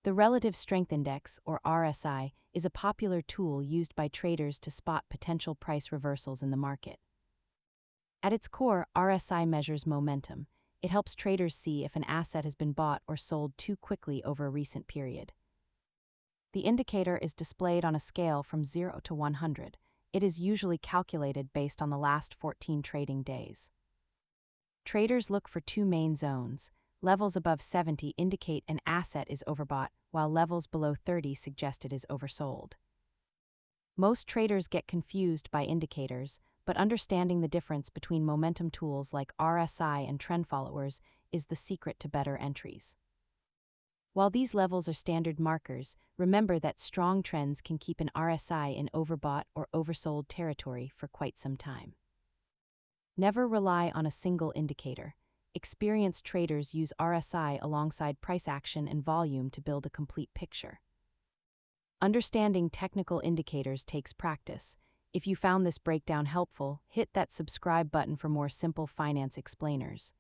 The Relative Strength Index, or RSI, is a popular tool used by traders to spot potential price reversals in the market. At its core, RSI measures momentum. It helps traders see if an asset has been bought or sold too quickly over a recent period. The indicator is displayed on a scale from 0 to 100. It is usually calculated based on the last 14 trading days. Traders look for two main zones. Levels above 70 indicate an asset is overbought, while levels below 30 suggest it is oversold. Most traders get confused by indicators, but understanding the difference between momentum tools like RSI and trend followers is the secret to better entries. While these levels are standard markers, remember that strong trends can keep an RSI in overbought or oversold territory for quite some time. Never rely on a single indicator. Experienced traders use RSI alongside price action and volume to build a complete picture. Understanding technical indicators takes practice. If you found this breakdown helpful, hit that subscribe button for more simple finance explainers.